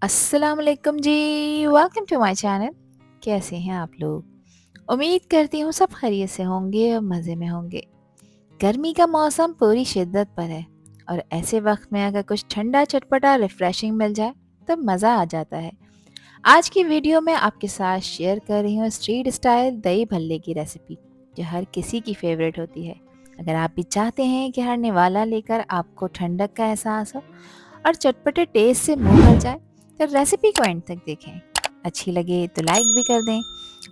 अस्सलाम वालेकुम जी। Welcome to my channel. कैसे हैं आप लोग? उम्मीद करती हूँ सब खैरियत से होंगे और मज़े में होंगे। गर्मी का मौसम पूरी शिद्दत पर है और ऐसे वक्त में अगर कुछ ठंडा चटपटा रिफ्रेशिंग मिल जाए तो मज़ा आ जाता है। आज की वीडियो में आपके साथ शेयर कर रही हूँ स्ट्रीट स्टाइल दही भल्ले की रेसिपी, जो हर किसी की फेवरेट होती है। अगर आप भी चाहते हैं कि हर निवाला लेकर आपको ठंडक का एहसास हो और चटपटे टेस्ट से मुंह भर जाए, तो रेसिपी को एंड तक देखें। अच्छी लगे तो लाइक भी कर दें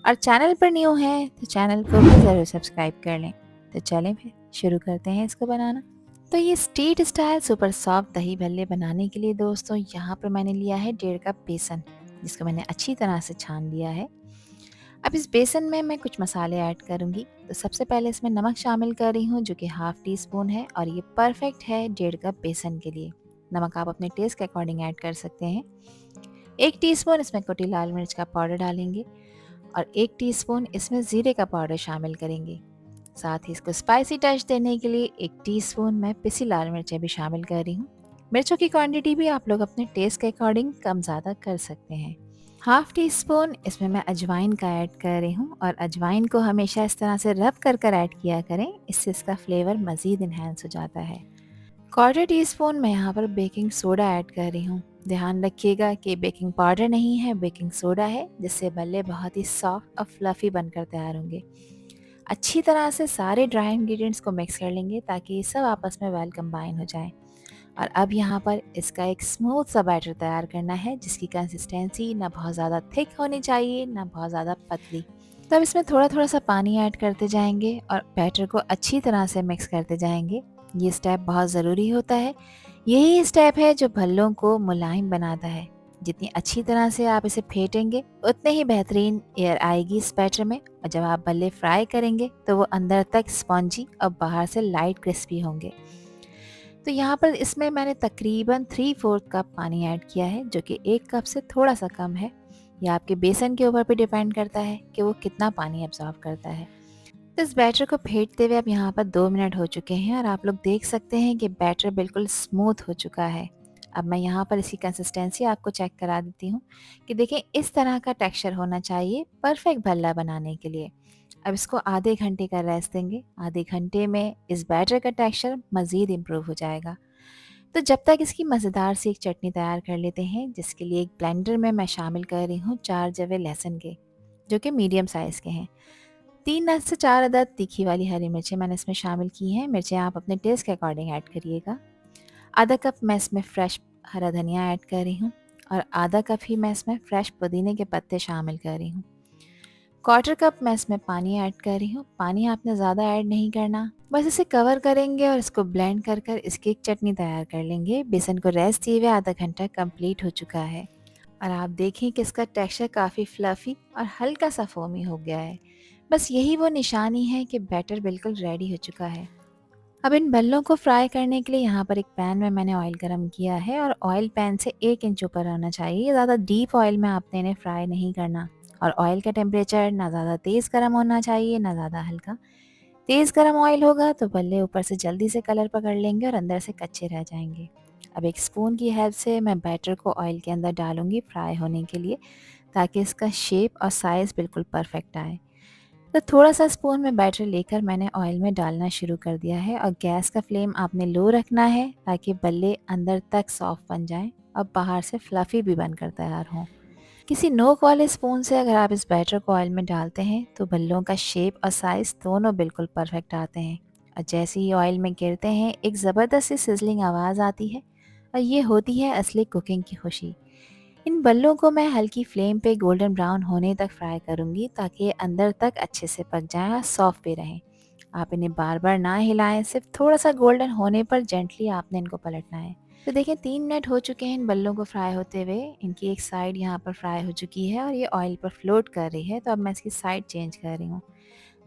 और चैनल पर न्यू हैं तो चैनल को भी ज़रूर सब्सक्राइब कर लें। तो चलें फिर शुरू करते हैं इसको बनाना। तो ये स्ट्रीट स्टाइल सुपर सॉफ्ट दही भल्ले बनाने के लिए दोस्तों यहाँ पर मैंने लिया है 1.5 कप बेसन, जिसको मैंने अच्छी तरह से छान लिया है। अब इस बेसन में मैं कुछ मसाले ऐड करूँगी। तो सबसे पहले इसमें नमक शामिल कर रही हूँ, जो कि हाफ़ टी स्पून है और ये परफेक्ट है 1.5 कप बेसन के लिए। नमक आप अपने टेस्ट के अकॉर्डिंग ऐड कर सकते हैं। 1 टीस्पून इसमें कुटी लाल मिर्च का पाउडर डालेंगे और 1 टीस्पून इसमें ज़ीरे का पाउडर शामिल करेंगे। साथ ही इसको स्पाइसी टच देने के लिए 1 टीस्पून मैं पिसी लाल मिर्चें भी शामिल कर रही हूँ। मिर्चों की क्वांटिटी भी आप लोग अपने टेस्ट के अकॉर्डिंग कम ज़्यादा कर सकते हैं। हाफ़ टी स्पून इसमें मैं अजवाइन का ऐड कर रही हूँ और अजवाइन को हमेशा इस तरह से रब कर कर ऐड किया करें, इससे इसका फ्लेवर मज़ीद इन्हेंस हो जाता है। 1/4 टीस्पून मैं यहाँ पर बेकिंग सोडा ऐड कर रही हूँ। ध्यान रखिएगा कि बेकिंग पाउडर नहीं है, बेकिंग सोडा है, जिससे भल्ले बहुत ही सॉफ्ट और फ्लफ़ी बनकर तैयार होंगे। अच्छी तरह से सारे ड्राई इंग्रेडिएंट्स को मिक्स कर लेंगे ताकि ये सब आपस में वेल कंबाइन हो जाए। और अब यहाँ पर इसका एक स्मूथ सा बैटर तैयार करना है, जिसकी कंसिस्टेंसी ना बहुत ज़्यादा थिक होनी चाहिए ना बहुत ज़्यादा पतली। तब इसमें थोड़ा थोड़ा सा पानी ऐड करते जाएंगे और बैटर को अच्छी तरह से मिक्स करते जाएंगे। ये स्टेप बहुत ज़रूरी होता है। यही स्टेप है जो भल्लों को मुलायम बनाता है। जितनी अच्छी तरह से आप इसे फेंटेंगे उतने ही बेहतरीन एयर आएगी इस बैटर में, और जब आप भल्ले फ्राई करेंगे तो वो अंदर तक स्पॉन्जी और बाहर से लाइट क्रिस्पी होंगे। तो यहाँ पर इसमें मैंने तकरीबन 3/4 कप पानी ऐड किया है, जो कि 1 कप से थोड़ा सा कम है। यह आपके बेसन के ऊपर भी डिपेंड करता है कि वो कितना पानी एब्जॉर्ब करता है। तो इस बैटर को फेंटते हुए अब यहाँ पर 2 मिनट हो चुके हैं और आप लोग देख सकते हैं कि बैटर बिल्कुल स्मूथ हो चुका है। अब मैं यहाँ पर इसकी कंसिस्टेंसी आपको चेक करा देती हूँ कि देखें इस तरह का टेक्सचर होना चाहिए परफेक्ट भल्ला बनाने के लिए। अब इसको आधे घंटे का रेस्ट देंगे। आधे घंटे में इस बैटर का टेक्सचर मज़ीद इम्प्रूव हो जाएगा। तो जब तक इसकी मज़ेदार सी एक चटनी तैयार कर लेते हैं, जिसके लिए एक ब्लेंडर में मैं शामिल कर रही हूँ 4 जवे लहसुन के, जो कि मीडियम साइज़ के हैं। 3 से 4 अदद तीखी वाली हरी मिर्चें मैंने इसमें शामिल की हैं। मिर्चें आप अपने टेस्ट के अकॉर्डिंग ऐड करिएगा। आधा कप मैं इसमें फ्रेश हरा धनिया ऐड कर रही हूँ और आधा कप ही मैं इसमें फ्रेश पुदीने के पत्ते शामिल कर रही हूँ। 1/4 कप मैं इसमें पानी ऐड कर रही हूँ। पानी आपने ज़्यादा ऐड नहीं करना, बस इसे कवर करेंगे और इसको ब्लेंड कर कर इसकी एक चटनी तैयार कर लेंगे। बेसन को रेस्ट दिए हुए आधा घंटा कंप्लीट हो चुका है और आप देखें कि इसका टेक्सचर काफ़ी फ्लफ़ी और हल्का सा फोमी हो गया है। बस यही वो निशानी है कि बैटर बिल्कुल रेडी हो चुका है। अब इन बल्लों को फ्राई करने के लिए यहाँ पर एक पैन में मैंने ऑयल गरम किया है और ऑयल पैन से 1 इंच ऊपर होना चाहिए। ज़्यादा डीप ऑयल में आपने इन्हें फ्राई नहीं करना और ऑयल का टेम्परेचर ना ज़्यादा तेज़ गर्म होना चाहिए ना ज़्यादा हल्का। तेज़ गर्म ऑयल होगा तो बल्ले ऊपर से जल्दी से कलर पकड़ लेंगे और अंदर से कच्चे रह जाएंगे। अब एक स्पून की हेल्प से मैं बैटर को ऑयल के अंदर डालूंगी फ्राई होने के लिए, ताकि इसका शेप और साइज़ बिल्कुल परफेक्ट आए। तो थोड़ा सा स्पून में बैटर लेकर मैंने ऑयल में डालना शुरू कर दिया है और गैस का फ्लेम आपने लो रखना है, ताकि बल्ले अंदर तक सॉफ्ट बन जाएं और बाहर से फ्लफ़ी भी बनकर तैयार हों। किसी नोक वाले स्पून से अगर आप इस बैटर को ऑयल में डालते हैं तो बल्लों का शेप और साइज़ दोनों बिल्कुल परफेक्ट आते हैं और जैसे ही ऑयल में गिरते हैं एक ज़बरदस्त सी सिजलिंग आवाज़ आती है और ये होती है असली कुकिंग की खुशी। इन बल्लों को मैं हल्की फ्लेम पे गोल्डन ब्राउन होने तक फ्राई करूंगी, ताकि ये अंदर तक अच्छे से पक जाएं और सॉफ्ट भी रहें। आप इन्हें बार बार ना हिलाएं, सिर्फ थोड़ा सा गोल्डन होने पर जेंटली आपने इनको पलटना है। तो देखिए 3 मिनट हो चुके हैं इन बल्लों को फ्राई होते हुए। इनकी एक साइड यहाँ पर फ्राई हो चुकी है और ये ऑयल पर फ्लोट कर रही है, तो अब मैं इसकी साइड चेंज कर रही हूँ।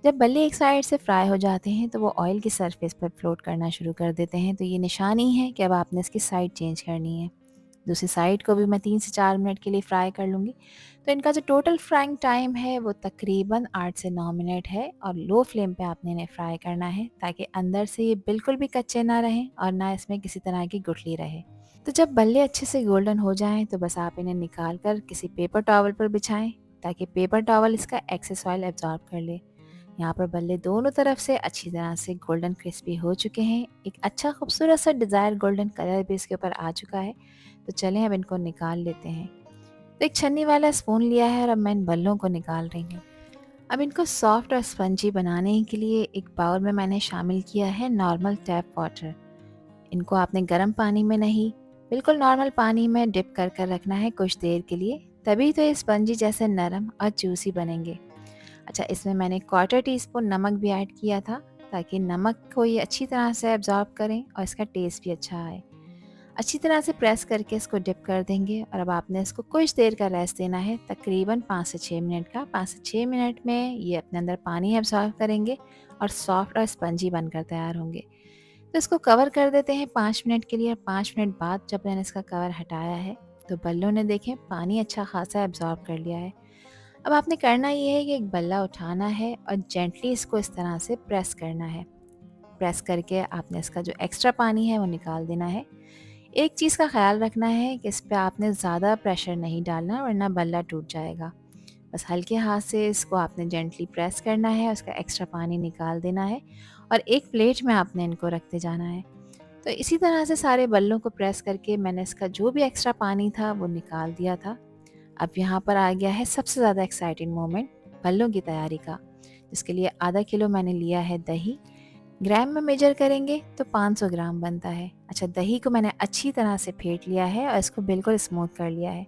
जब बल्ले एक साइड से फ्राई हो जाते हैं तो वो ऑयल की सरफेस पर फ्लोट करना शुरू कर देते हैं, तो ये निशानी है कि अब आपने इसकी साइड चेंज करनी है। दूसरी साइड को भी मैं 3 से 4 मिनट के लिए फ्राई कर लूँगी। तो इनका जो टोटल फ्राइंग टाइम है वो तकरीबन 8 से 9 मिनट है और लो फ्लेम पे आपने इन्हें फ्राई करना है, ताकि अंदर से ये बिल्कुल भी कच्चे ना रहें और ना इसमें किसी तरह की गुठली रहे। तो जब बल्ले अच्छे से गोल्डन हो जाएं तो बस आप इन्हें निकाल कर किसी पेपर टॉवल पर बिछाएं, ताकि पेपर टॉवल इसका एक्सेस ऑयल एब्जॉर्ब कर ले। यहाँ पर बल्ले दोनों तरफ से अच्छी तरह से गोल्डन क्रिस्पी हो चुके हैं। एक अच्छा खूबसूरत सा डिज़ायर गोल्डन कलर भी इसके ऊपर आ चुका है। तो चलें अब इनको निकाल लेते हैं। तो एक छन्नी वाला स्पून लिया है और अब मैं इन बल्लों को निकाल रही हूँ। अब इनको सॉफ्ट और स्पंजी बनाने के लिए एक बाउल में मैंने शामिल किया है नॉर्मल टैप वाटर। इनको आपने गर्म पानी में नहीं, बिल्कुल नॉर्मल पानी में डिप कर कर रखना है कुछ देर के लिए, तभी तो ये स्पंजी जैसे नरम और जूसी बनेंगे। अच्छा, इसमें मैंने क्वार्टर टी स्पून नमक भी ऐड किया था, ताकि नमक को ये अच्छी तरह से एब्जॉर्ब करें और इसका टेस्ट भी अच्छा आए। अच्छी तरह से प्रेस करके इसको डिप कर देंगे और अब आपने इसको कुछ देर का रेस्ट देना है, तकरीबन 5 से 6 मिनट का। 5 से 6 मिनट में ये अपने अंदर पानी एब्जॉर्ब करेंगे और सॉफ्ट और स्पंजी बनकर तैयार होंगे। तो इसको कवर कर देते हैं 5 मिनट के लिए, और 5 मिनट बाद जब मैंने इसका कवर हटाया है तो बल्लों ने देखें पानी अच्छा खासा एब्जॉर्ब कर लिया है। अब आपने करना ये है कि एक बल्ला उठाना है और जेंटली इसको इस तरह से प्रेस करना है। प्रेस करके आपने इसका जो एक्स्ट्रा पानी है वो निकाल देना है। एक चीज़ का ख्याल रखना है कि इस पे आपने ज़्यादा प्रेशर नहीं डालना, वरना बल्ला टूट जाएगा। बस हल्के हाथ से इसको आपने जेंटली प्रेस करना है, उसका एक्स्ट्रा पानी निकाल देना है और एक प्लेट में आपने इनको रखते जाना है। तो इसी तरह से सारे बल्लों को प्रेस करके मैंने इसका जो भी एक्स्ट्रा पानी था वो निकाल दिया था। अब यहाँ पर आ गया है सबसे ज़्यादा एक्साइटिंग मोमेंट, बल्लों की तैयारी का, जिसके लिए आधा किलो मैंने लिया है दही। ग्राम में मेजर करेंगे तो 500 ग्राम बनता है। अच्छा, दही को मैंने अच्छी तरह से फेंट लिया है और इसको बिल्कुल स्मूथ कर लिया है।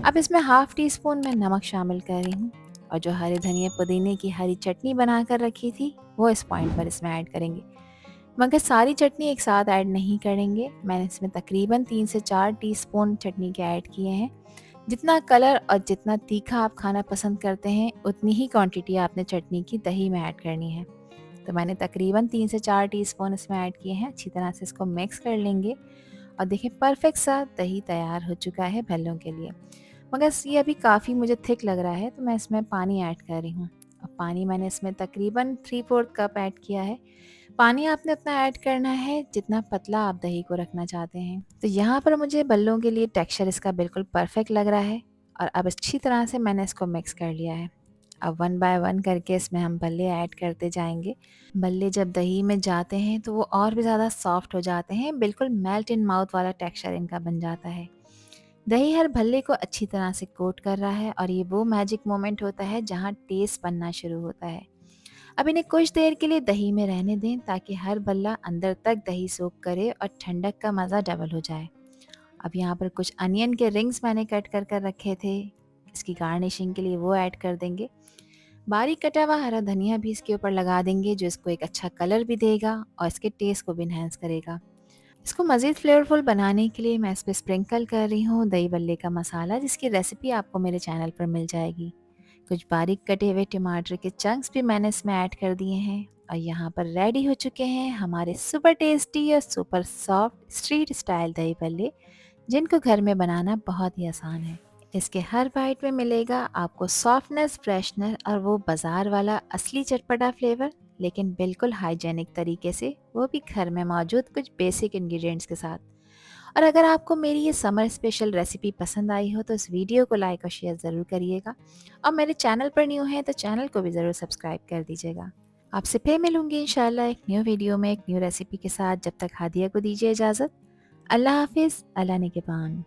अब इसमें हाफ टी स्पून मैं नमक शामिल कर रही हूँ, और जो हरे धनिया पुदीने की हरी चटनी बनाकर रखी थी वो इस पॉइंट पर इसमें ऐड करेंगे। मगर सारी चटनी एक साथ ऐड नहीं करेंगे। मैंने इसमें तकरीबन 3 से 4 टीस्पून चटनी के ऐड किए हैं। जितना कलर और जितना तीखा आप खाना पसंद करते हैं, उतनी ही क्वांटिटी आपने चटनी की दही में ऐड करनी है। तो मैंने तकरीबन 3 से 4 टीस्पून इसमें ऐड किए हैं। अच्छी तरह से इसको मिक्स कर लेंगे और देखिए परफेक्ट सा दही तैयार हो चुका है भल्लों के लिए। मगर ये अभी काफ़ी मुझे थिक लग रहा है, तो मैं इसमें पानी ऐड कर रही हूँ। और पानी मैंने इसमें तकरीबन 3/4 कप ऐड किया है। पानी आपने उतना ऐड करना है जितना पतला आप दही को रखना चाहते हैं। तो यहाँ पर मुझे बल्लों के लिए टेक्सचर इसका बिल्कुल परफेक्ट लग रहा है और अब अच्छी तरह से मैंने इसको मिक्स कर लिया है। अब 1 बाय 1 करके इसमें हम बल्ले ऐड करते जाएंगे। बल्ले जब दही में जाते हैं तो वो और भी ज़्यादा सॉफ्ट हो जाते हैं, बिल्कुल मेल्ट इन माउथ वाला टेक्सचर इनका बन जाता है। दही हर भल्ले को अच्छी तरह से कोट कर रहा है और ये वो मैजिक मोमेंट होता है जहाँ टेस्ट बनना शुरू होता है। अब इन्हें कुछ देर के लिए दही में रहने दें, ताकि हर बल्ला अंदर तक दही सोख करे और ठंडक का मज़ा डबल हो जाए। अब यहाँ पर कुछ अनियन के रिंग्स मैंने कट कर कर रखे थे, इसकी गार्निशिंग के लिए वो ऐड कर देंगे। बारीक कटा हुआ हरा धनिया भी इसके ऊपर लगा देंगे, जो इसको एक अच्छा कलर भी देगा और इसके टेस्ट को भी इन्हेंस करेगा। इसको मज़ीद फ्लेवरफुल बनाने के लिए मैं इस पर स्प्रिंकल कर रही हूँ दही बल्ले का मसाला, जिसकी रेसिपी आपको मेरे चैनल पर मिल जाएगी। कुछ बारीक कटे हुए टमाटर के चंक्स भी मैंने इसमें ऐड कर दिए हैं और यहाँ पर रेडी हो चुके हैं हमारे सुपर टेस्टी और सुपर सॉफ्ट स्ट्रीट स्टाइल दही बल्ले, जिनको घर में बनाना बहुत ही आसान है। इसके हर बाइट में मिलेगा आपको सॉफ्टनेस, फ्रेशनर और वो बाज़ार वाला असली चटपटा फ्लेवर, लेकिन बिल्कुल हाइजेनिक तरीके से, वो भी घर में मौजूद कुछ बेसिक इंग्रेडिएंट्स के साथ। और अगर आपको मेरी ये समर स्पेशल रेसिपी पसंद आई हो तो इस वीडियो को लाइक और शेयर ज़रूर करिएगा, और मेरे चैनल पर न्यू हैं तो चैनल को भी ज़रूर सब्सक्राइब कर दीजिएगा। आपसे फिर मिलूंगी इंशाल्लाह एक न्यू वीडियो में एक न्यू रेसिपी के साथ। जब तक हादिया को दीजिए इजाज़त। अल्लाह हाफिज़, अल्लाह निगहबान।